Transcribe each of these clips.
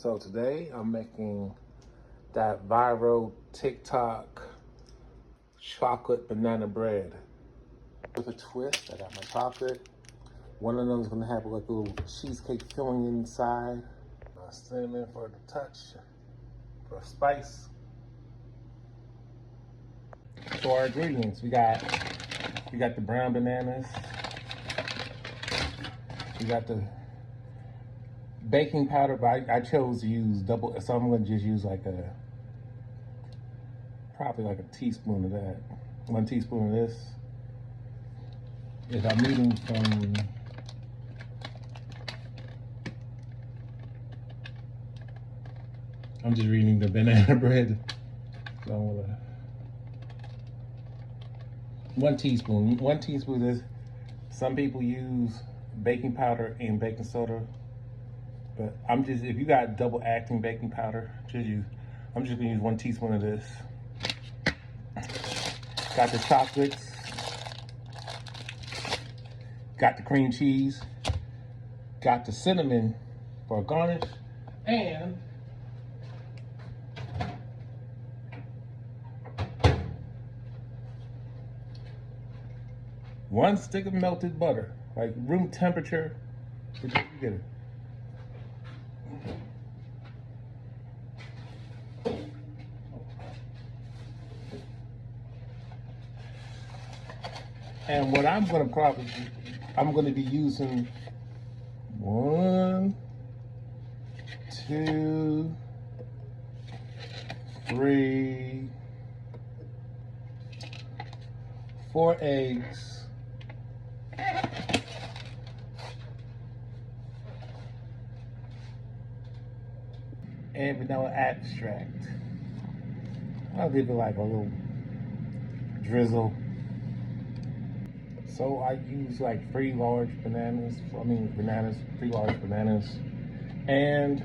So today I'm making that viral TikTok chocolate banana bread. With a twist, I got my chocolate. One of them is gonna have like a little cheesecake filling inside. Cinnamon for the touch, for spice. So our ingredients, we got the brown bananas. We got the baking powder, but I chose to use double, so I'm gonna just use probably like a teaspoon of that. 1 teaspoon of this. If I'm eating from, I'm just reading the banana bread. So I'm gonna, 1 teaspoon. 1 teaspoon is, some people use baking powder and baking soda. But I'm just, if you got double acting baking powder, I'm just gonna use 1 teaspoon of this. Got the chocolates. Got the cream cheese. Got the cinnamon for a garnish. And one stick of melted butter, like room temperature. You get it. And what I'm going to be using 1, 2, 3, 4 eggs, and vanilla extract. I'll give it like a little drizzle. So I use like 3 large bananas. 3 large bananas. And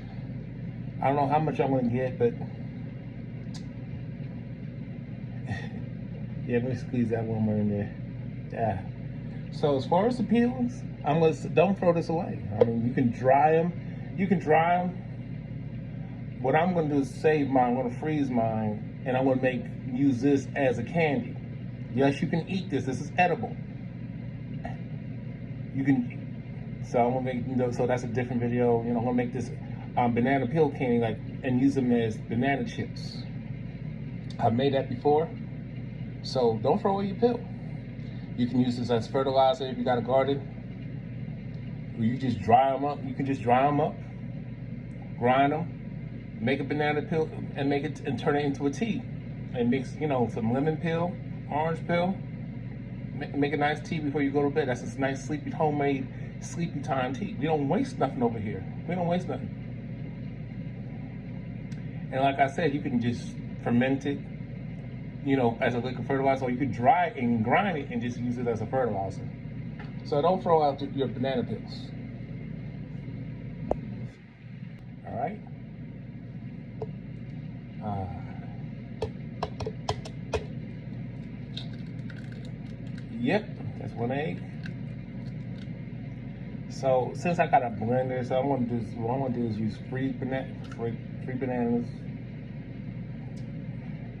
I don't know how much I'm gonna get, but yeah, let me squeeze that one more in there. Yeah. So as far as the peels, don't throw this away. I mean, you can dry them. What I'm gonna do is save mine. I'm gonna freeze mine, and I'm gonna use this as a candy. Yes, you can eat this. This is edible. You can, so I'm gonna make, so that's a different video. I'm gonna make this banana peel candy, and use them as banana chips. I've made that before, so don't throw away your peel. You can use this as fertilizer if you got a garden. Or you just dry them up. You can just dry them up, grind them, make a banana peel, and turn it into a tea, and mix, some lemon peel, orange peel. Make a nice tea before you go to bed. That's a nice homemade sleepy time tea. We don't waste nothing over here. We don't waste nothing. And like I said, you can just ferment it, as a liquid fertilizer, or you could dry it and grind it and just use it as a fertilizer. So don't throw out your banana peels. All right. Yep, that's 1 egg. So since I got a blender, so what I'm gonna do is use 3 bananas,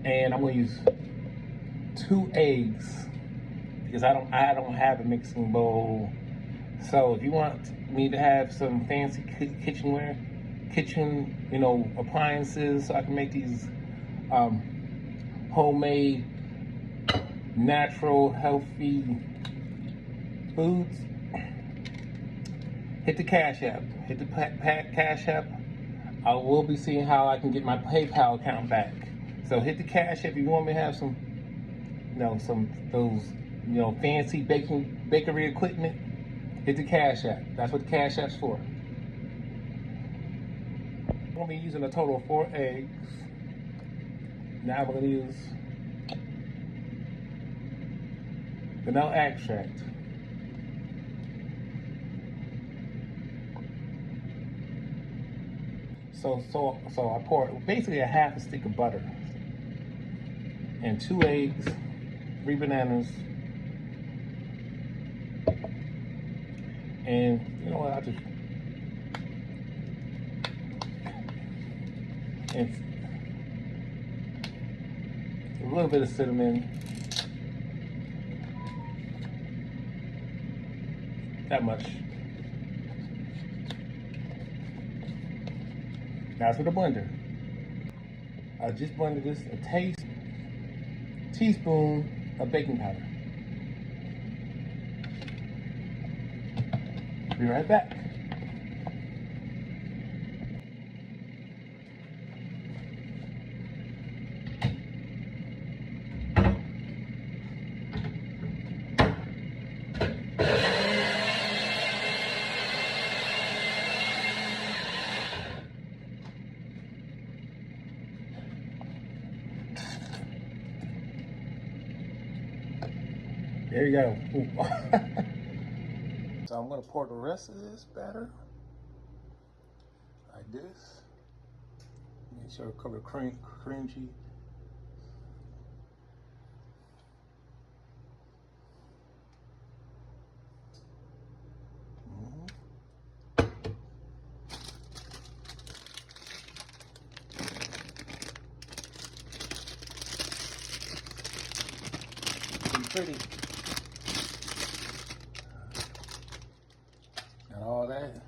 and I'm gonna use 2 eggs because I don't have a mixing bowl. So if you want me to have some fancy kitchen appliances, so I can make these homemade, natural, healthy foods, hit the Cash App. Hit the Cash App. I will be seeing how I can get my PayPal account back. So hit the Cash App if you want me to have some, fancy bakery equipment. Hit the Cash App. That's what the Cash App's for. I'm gonna be using a total of 4 eggs. Now we're gonna use vanilla extract. So I pour basically a half a stick of butter and 2 eggs, 3 bananas, and you know what? and a little bit of cinnamon. That much. Now for the blender. I just blended this a teaspoon of baking powder. Be right back. There you go. So I'm gonna pour the rest of this batter like this. Make sure I cover cream cheese. Pretty. Got all that.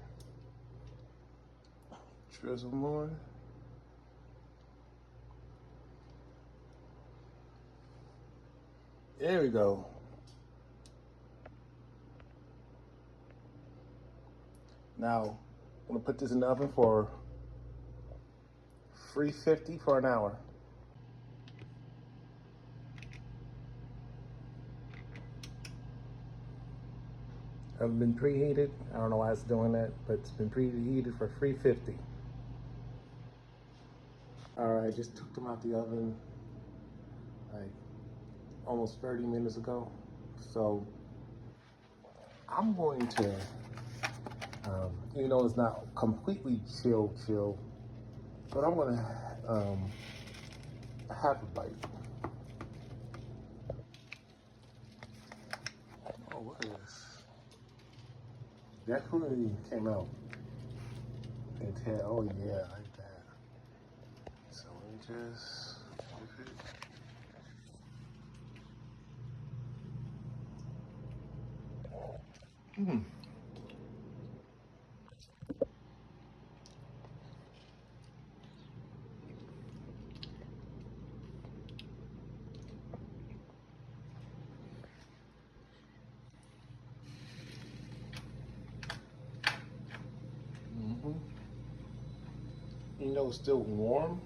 Drizzle more. There we go. Now, I'm gonna put this in the oven for 350 for an hour. Haven't been preheated. I don't know why it's doing that, but it's been preheated for 350. All right, just took them out the oven like almost 30 minutes ago. So I'm going to, it's not completely chill, but I'm gonna have a bite. Oh, what is this? That clearly came out. Oh yeah, like that. So let me just flip it. It's still warm,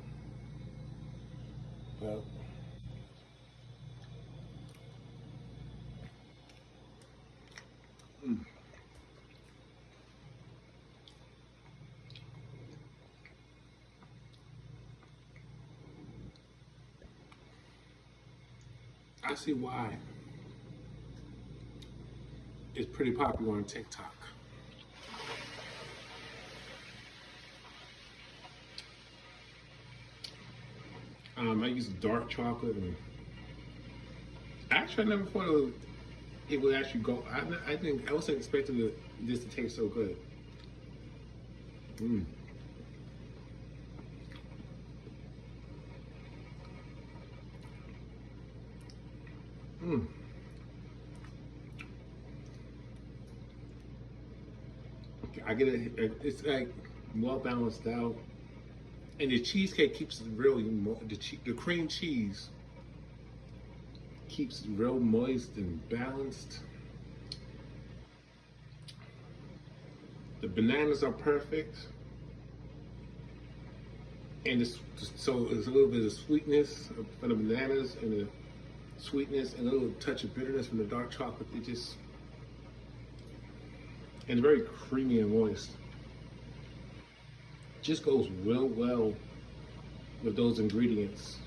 but I see why it's pretty popular on TikTok. I use dark chocolate, and actually I never thought it would actually go. I think I wasn't expecting this to taste so good. I get it. It's like well balanced out, and the cheesecake keeps it really the cream cheese keeps it real moist and balanced. The bananas are perfect, and so there's a little bit of sweetness from the bananas and the sweetness and a little touch of bitterness from the dark chocolate. It just, and very creamy and moist. Just goes real well with those ingredients.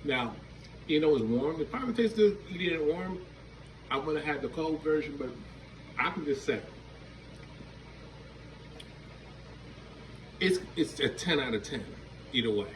Now, it's warm. It probably tastes good eating it warm. I'm gonna have the cold version, but I can just say it's a 10 out of 10 either way.